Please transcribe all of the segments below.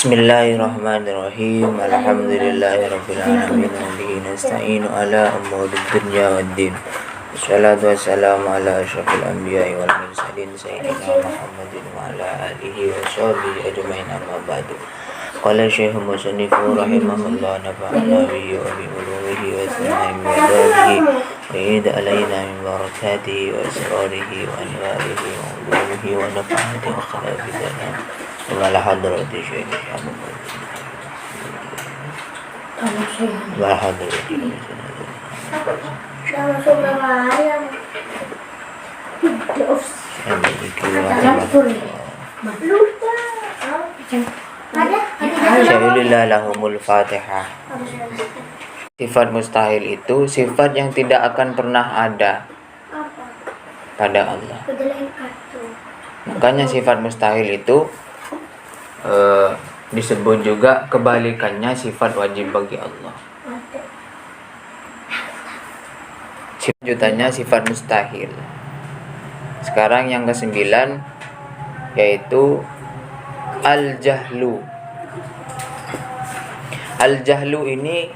Bismillahirrahmanirrahim. Alhamdulillahirabbil alamin wa bihi nasta'inu ala umuri dunya waddin. Wassalatu wassalamu ala asyrafil anbiya'i wal mursalin sayyidina Muhammadin wa ala alihi wa sahbihi ajmain, amma ba'du. Qala Syekh Musannifu rahimahullah, nafa'ana bihi wa bi ulumihi wa sana'i wa darihi wa ida alaina min barakatihi wa asrarihi wa anwarihi wa ulumihi wa nafa'ati wa khalafidana wa hadrati Syekh wa hadrati Syahulillah lahumul fatihah. Sifat mustahil itu sifat yang tidak akan pernah ada pada Allah. Makanya sifat mustahil itu disebut juga kebalikannya sifat wajib bagi Allah. Selanjutnya sifat mustahil. Sekarang yang ke-9 yaitu al-jahlu. Al-jahlu ini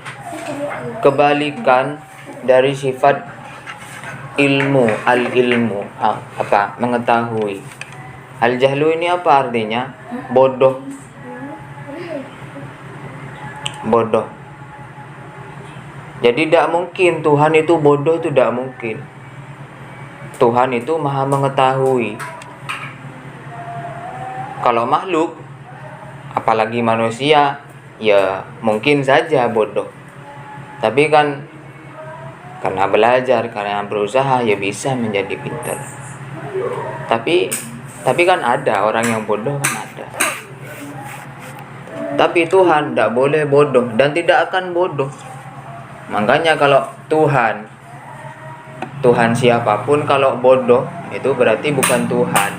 kebalikan dari sifat ilmu, al-ilmu, mengetahui. Al-jahlu ini apa artinya? Bodoh. Bodoh. Jadi tidak mungkin Tuhan itu bodoh, itu tidak mungkin. Tuhan itu maha mengetahui. Kalau makhluk, apalagi manusia, ya mungkin saja bodoh. Tapi kan karena belajar, karena berusaha, ya bisa menjadi pintar. Tapi kan ada orang yang bodoh, kan ada. Tapi Tuhan tidak boleh bodoh dan tidak akan bodoh. Makanya kalau Tuhan siapapun kalau bodoh itu berarti bukan Tuhan.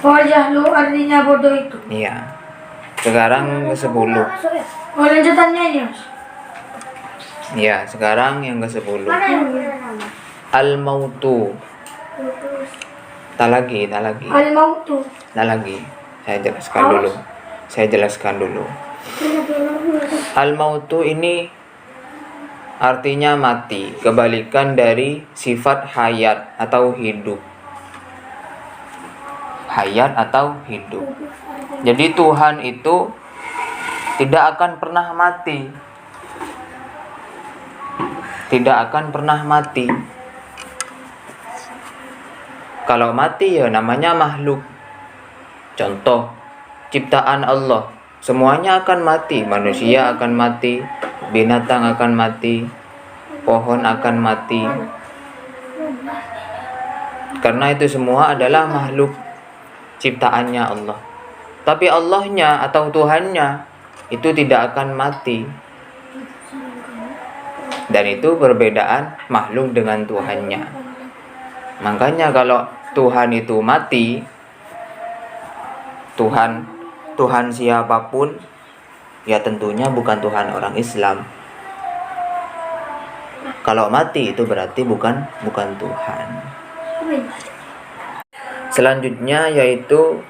Oh, jahlu artinya bodoh itu. Iya. Sekarang ke-10. Oh, lanjutannya ya. Iya, sekarang yang ke-10. Al-mautu. Tak lagi. Al-mautu. Tak lagi. Saya jelaskan dulu. Al-mautu ini artinya mati, kebalikan dari sifat hayat atau hidup. Hayat atau hidup. Jadi Tuhan itu tidak akan pernah mati. Tidak akan pernah mati. Kalau mati ya namanya makhluk. Contoh, ciptaan Allah. Semuanya akan mati. Manusia akan mati. Binatang akan mati. Pohon akan mati. Karena itu semua adalah makhluk ciptaannya Allah. Tapi Allahnya atau Tuhannya itu tidak akan mati. Dan itu perbedaan makhluk dengan Tuhannya. Makanya kalau Tuhan itu mati, Tuhan siapapun, ya tentunya bukan Tuhan orang Islam. Kalau mati itu berarti bukan Tuhan. Selanjutnya yaitu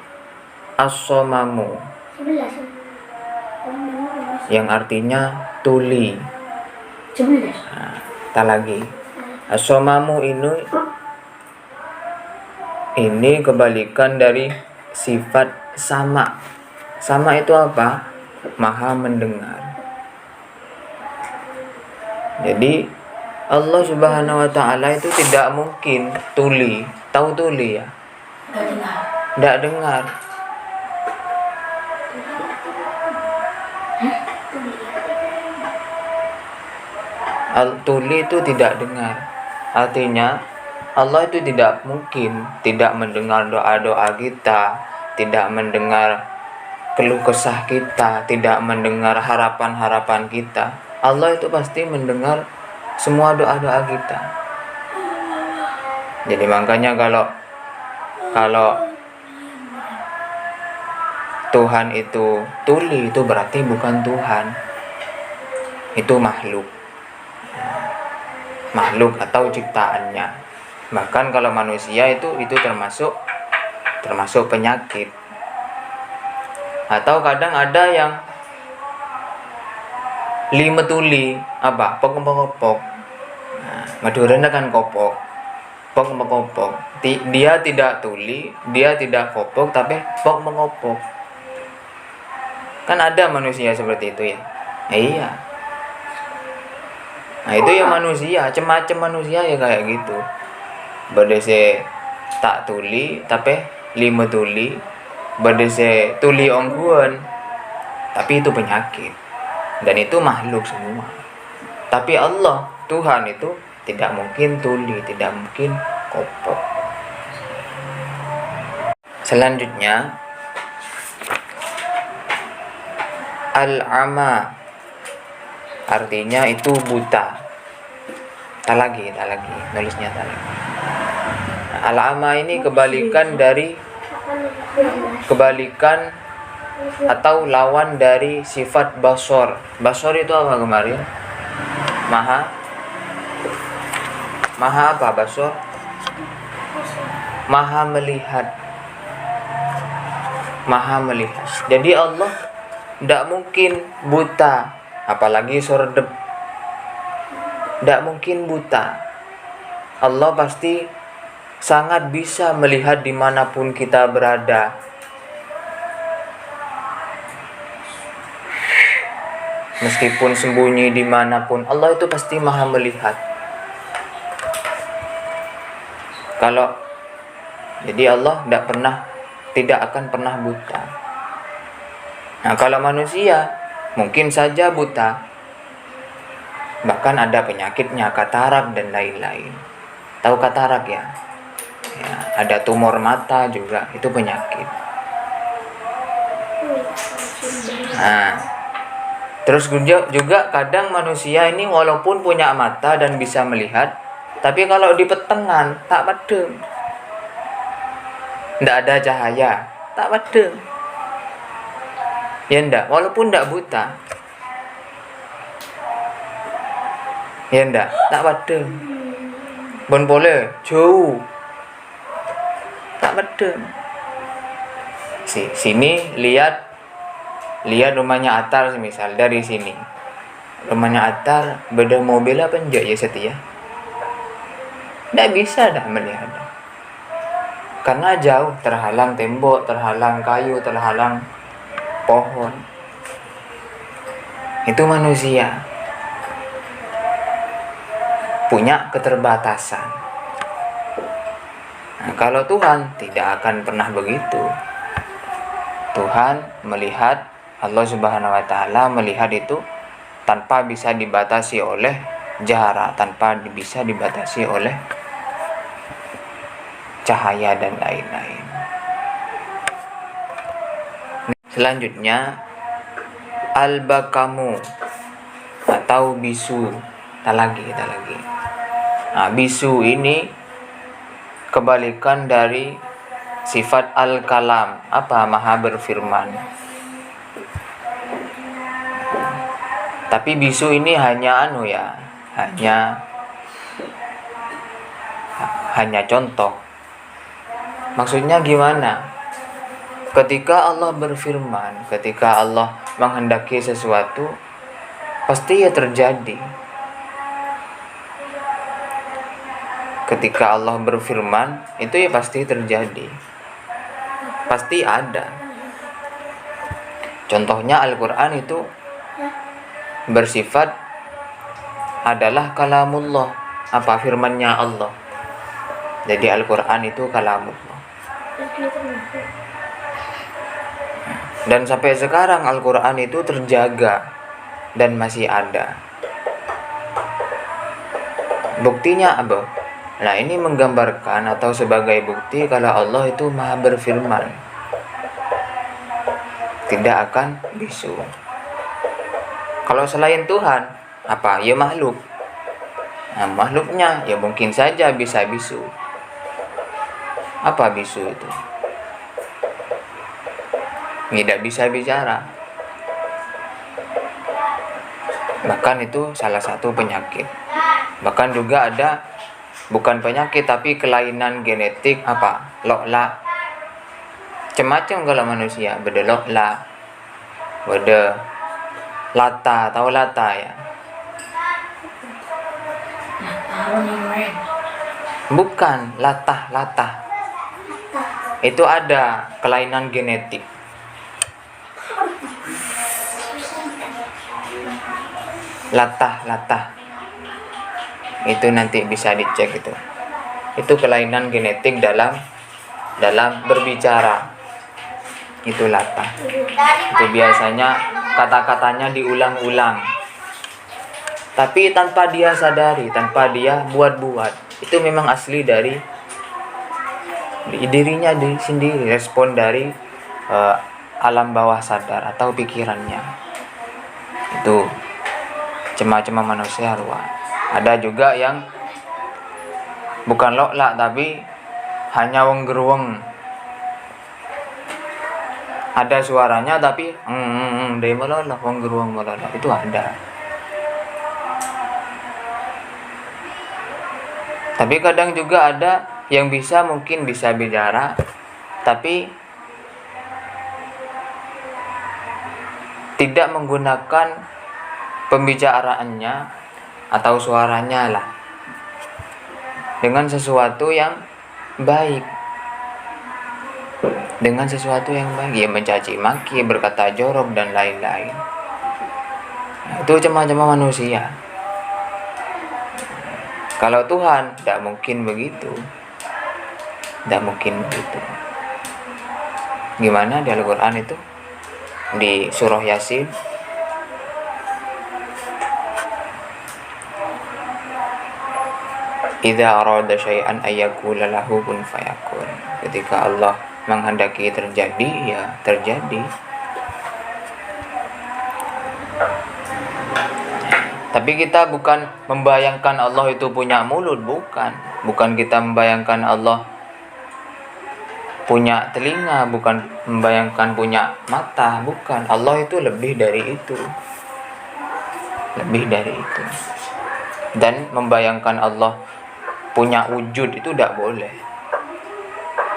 as-somamu, yang artinya tuli. Tak lagi. As-somamu ini kebalikan dari sifat sama. Sama itu apa? Maha mendengar. Jadi Allah Subhanahu wa ta'ala itu tidak mungkin tuli. Tahu tuli ya? Tidak dengar. Tuli itu tidak dengar. Artinya Allah itu tidak mungkin tidak mendengar doa-doa kita, tidak mendengar keluh kesah kita, tidak mendengar harapan-harapan kita. Allah itu pasti mendengar semua doa-doa kita. Jadi makanya kalau Tuhan itu tuli, itu berarti bukan Tuhan. Itu makhluk atau ciptaannya. Bahkan kalau manusia itu termasuk termasuk penyakit. Atau kadang ada yang lima tuli apa pok. Nah, Madura kan kopok pok. Dia tidak tuli, dia tidak kopok, tapi pok mengopok. Kan ada manusia seperti itu ya. Iya. Nah itu ya manusia, macam-macam manusia ya kayak gitu. Berdese tak tuli tapi lima tuli, berdese tuli ongguan, tapi itu penyakit. Dan itu makhluk semua. Tapi Allah, Tuhan itu tidak mungkin tuli, tidak mungkin kopok. Selanjutnya al-ama, artinya itu buta. Tak lagi, nulisnya tak lagi. Nah, al-ama ini kebalikan atau lawan dari sifat basor. Basor itu apa kemarin? Maha apa basor? Maha melihat. Jadi Allah tidak mungkin buta, apalagi sordep. Tidak mungkin buta. Allah pasti sangat bisa melihat dimanapun kita berada. Meskipun sembunyi dimanapun, Allah itu pasti maha melihat. Jadi Allah tidak akan pernah buta. Nah kalau manusia mungkin saja buta, bahkan ada penyakitnya, katarak dan lain-lain. Tahu katarak ya? Ada tumor mata juga, itu penyakit. Nah, terus juga kadang manusia ini walaupun punya mata dan bisa melihat, tapi kalau di petengan tak padem, tidak ada cahaya, tak padem. Ya ndak, walaupun ndak buta. Ya ndak, tak padem. Bon boleh jauh. Tak padem. Sini lihat rumahnya Atar semisal dari sini. Rumahnya Atar beda mobil apa enggak ya setia? Ndak bisa dah melihat. Karena jauh, terhalang tembok, terhalang kayu, terhalang pohon. Itu manusia punya keterbatasan. Nah, kalau Tuhan tidak akan pernah begitu. Tuhan melihat, Allah Subhanahu wa taala melihat itu tanpa bisa dibatasi oleh jarak, tanpa bisa dibatasi oleh cahaya dan lain-lain. Selanjutnya al-bakamu atau bisu. Kita lagi. Nah, bisu ini kebalikan dari sifat al-kalam. Apa? Maha berfirman. Tapi bisu ini hanya hanya contoh. Maksudnya gimana? Ketika Allah berfirman, ketika Allah menghendaki sesuatu, pasti ya terjadi. Ketika Allah berfirman, itu ya pasti terjadi. Pasti ada. Contohnya Al-Quran itu bersifat adalah kalamullah. Apa firmannya Allah? Jadi Al-Quran itu kalamullah. Dan sampai sekarang Al-Quran itu terjaga dan masih ada. Buktinya apa? Nah ini menggambarkan atau sebagai bukti kalau Allah itu maha berfirman, tidak akan bisu. Kalau selain Tuhan, apa? Ya makhluk. Nah makhluknya ya mungkin saja bisa bisu. Apa bisu itu? Tidak bisa bicara. Bahkan itu salah satu penyakit. Bahkan juga ada bukan penyakit tapi kelainan genetik apa? Lo'la. Macam-macam kalau manusia, bedelok la, bede lata, tahu lata ya? Tahu nih main. Bukan, latah. Itu ada kelainan genetik. Latah. Itu nanti bisa dicek itu. Itu kelainan genetik dalam berbicara. Itu latah. Itu biasanya kata-katanya diulang-ulang. Tapi tanpa dia sadari, tanpa dia buat-buat. Itu memang asli dari dirinya sendiri, respon dari alam bawah sadar atau pikirannya. Itu cema-cema manusia luar. Ada juga yang bukan lokla tapi hanya wenggeruweng. Ada suaranya tapi dari melolok, wenggeruweng melolok. Itu ada. Tapi kadang juga ada yang mungkin bisa bicara tapi tidak menggunakan pembicaraannya atau suaranya lah dengan sesuatu yang baik. Ya mencaci maki, berkata jorok dan lain-lain. Itu cema-cema manusia. Kalau Tuhan tidak mungkin begitu. Gimana di Al-Quran itu? Di surah Yasin. Idza arada syai'an ayyakula lahu kun fayakun. Ketika Allah menghendaki terjadi, ya terjadi. Tapi kita bukan membayangkan Allah itu punya mulut, bukan kita membayangkan Allah punya telinga, bukan membayangkan punya mata, bukan. Allah itu lebih dari itu. Dan membayangkan Allah punya wujud itu tidak boleh.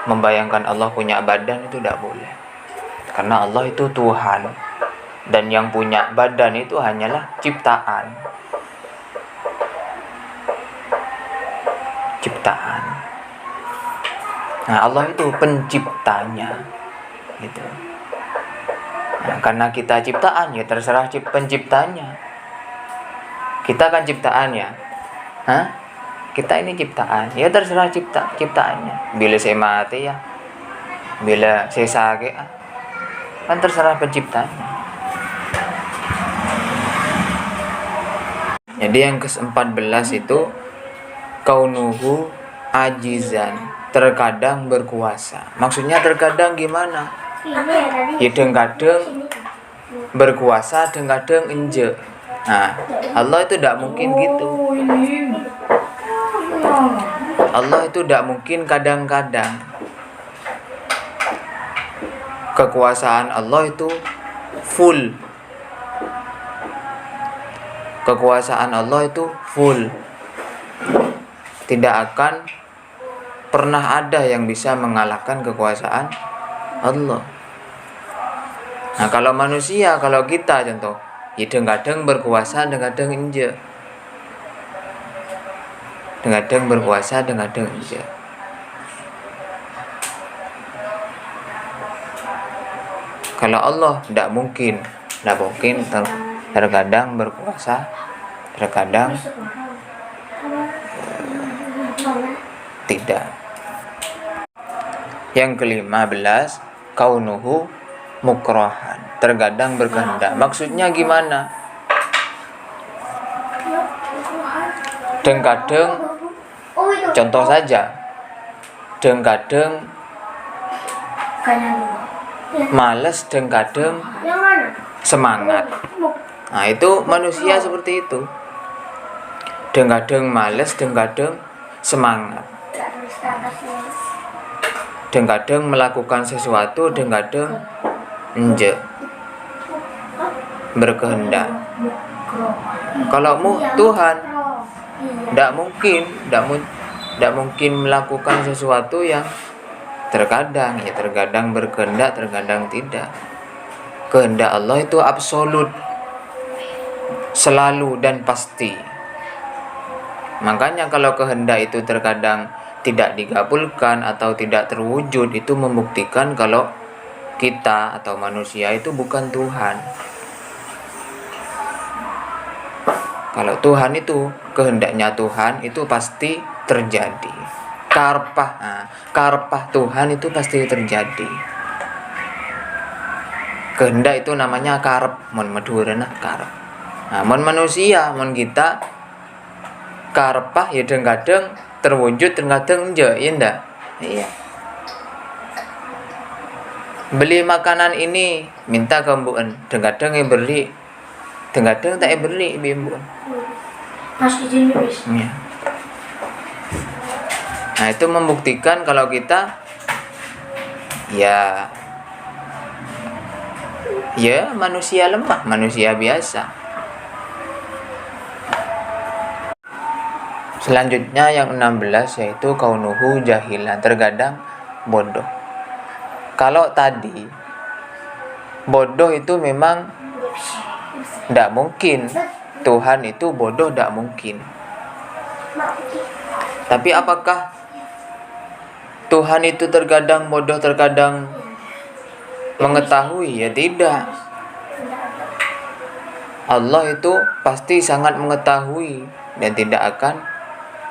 Membayangkan Allah punya badan itu tidak boleh. Karena Allah itu Tuhan. Dan yang punya badan itu hanyalah ciptaan. Nah, Allah itu penciptanya. Gitu. Nah, karena kita ciptaan, ya terserah penciptanya. Kita kan ciptaan ya. Kita ini ciptaan. Ya terserah ciptaannya. Bila saya mati ya. Bila saya sakit kan terserah penciptanya. Jadi yang ke-14 itu kaunuhu ajizan, terkadang berkuasa. Maksudnya terkadang gimana? Ya kadang berkuasa, kadang enje. Nah, Allah itu tidak mungkin gitu. Allah itu tidak mungkin kadang-kadang. Kekuasaan Allah itu full. Tidak akan pernah ada yang bisa mengalahkan kekuasaan Allah. Nah, kalau manusia, kalau kita contoh, ya kadang berkuasa, kadang enje. Kadang berkuasa, kadang enje. Kalau Allah tidak mungkin terkadang berkuasa, terkadang tidak. Yang ke-15 kaunuhu mukrohan, terkadang berkehendak. Maksudnya gimana? Kadang contoh saja, kadang malas, kadang semangat. Nah, itu manusia seperti itu. Kadang malas, kadang semangat. Kadang melakukan sesuatu, kadang enje. Berkehendak. Kalau Tuhan tidak mungkin melakukan sesuatu yang Terkadang berkehendak, terkadang tidak. Kehendak Allah itu absolut, selalu dan pasti. Makanya kalau kehendak itu terkadang tidak dikabulkan atau tidak terwujud, itu membuktikan kalau kita atau manusia itu bukan Tuhan. Kalau Tuhan itu, kehendaknya Tuhan itu pasti terjadi. Karpah Tuhan itu pasti terjadi. Kehendak itu namanya karep, mon madurana karep. Mon manusia, mon kita karpah ya kadang terwujud, kadang enggak, ya ndak? Iya. Beli makanan ini minta ke mbuan, kadang yang beli, kadang tak beli mbuan. Mas izin bis. Ya. Nah, itu membuktikan kalau kita ya manusia lemah, manusia biasa. Selanjutnya yang 16 yaitu kaunuhu jahilan, terkadang bodoh. Kalau tadi bodoh itu memang tidak mungkin, Tuhan itu bodoh tidak mungkin. Tapi apakah Tuhan itu terkadang bodoh, terkadang mengetahui? Ya tidak. Allah itu pasti sangat mengetahui dan tidak akan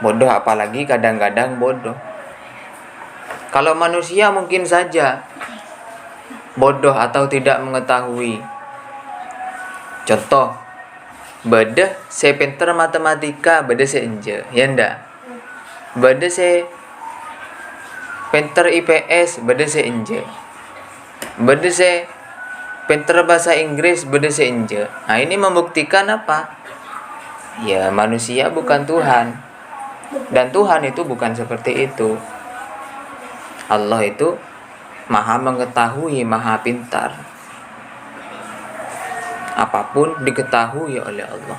bodoh, apalagi kadang-kadang bodoh. Kalau manusia mungkin saja bodoh atau tidak mengetahui. Contoh, beda saya pinter matematika, beda saya enje, ya ndak? Beda saya pinter IPS, beda saya enje. Beda saya pinter bahasa Inggris, beda saya enje. Nah, ini membuktikan apa? Ya, manusia bukan Tuhan. Dan Tuhan itu bukan seperti itu. Allah itu maha mengetahui, maha pintar. Apapun diketahui oleh Allah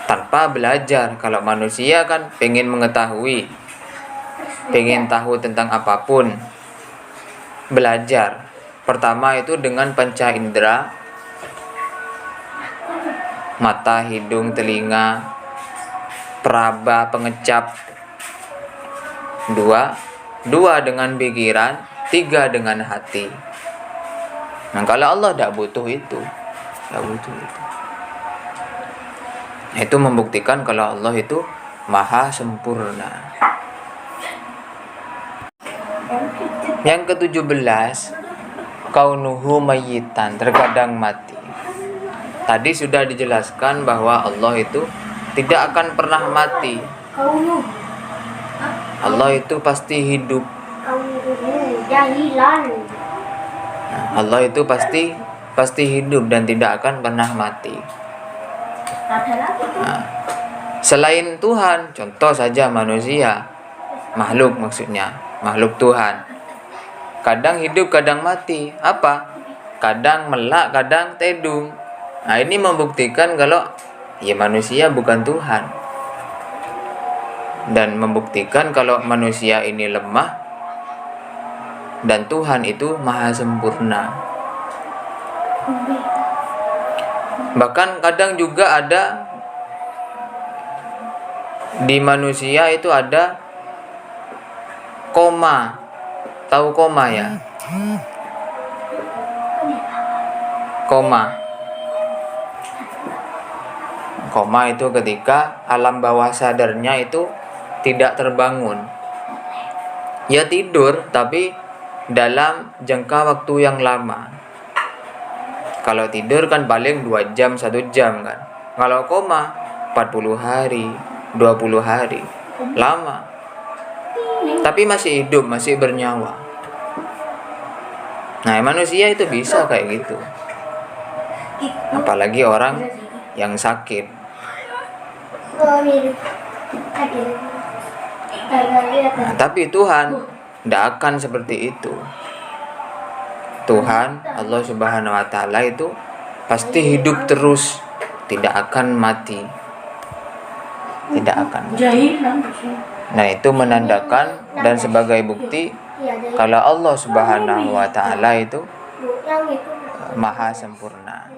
tanpa belajar. Kalau manusia kan pengen mengetahui, pengen tahu tentang apapun, belajar. Pertama itu dengan panca indera, mata, hidung, telinga, peraba, pengecap. Dua dengan pikiran, 3 dengan hati. Nah, kalau Allah tidak butuh itu, Itu membuktikan kalau Allah itu maha sempurna. Yang ke-17, kaunuhu mayyitan, terkadang mati. Tadi sudah dijelaskan bahwa Allah itu tidak akan pernah mati. Allah itu pasti hidup. Allah itu pasti hidup dan tidak akan pernah mati. Nah, selain Tuhan, contoh saja manusia, makhluk maksudnya, makhluk Tuhan. Kadang hidup, kadang mati. Apa? Kadang melak, kadang tedung. Nah, ini membuktikan kalau ya manusia bukan Tuhan. Dan membuktikan kalau manusia ini lemah dan Tuhan itu maha sempurna. Bahkan kadang juga ada di manusia itu ada koma. Tahu koma ya? Koma itu ketika alam bawah sadarnya itu tidak terbangun. Ya tidur tapi dalam jangka waktu yang lama. Kalau tidur kan paling 2 jam, 1 jam kan. Kalau koma 40 hari, 20 hari. Lama. Tapi masih hidup, masih bernyawa. Nah, manusia itu bisa kayak gitu. Apalagi orang yang sakit. Nah, tapi Tuhan tidak akan seperti itu. Tuhan, Allah Subhanahu wa Ta'ala itu pasti hidup terus, tidak akan mati. Tidak akan. Nah, itu menandakan dan sebagai bukti kalau Allah Subhanahu wa taala itu maha sempurna.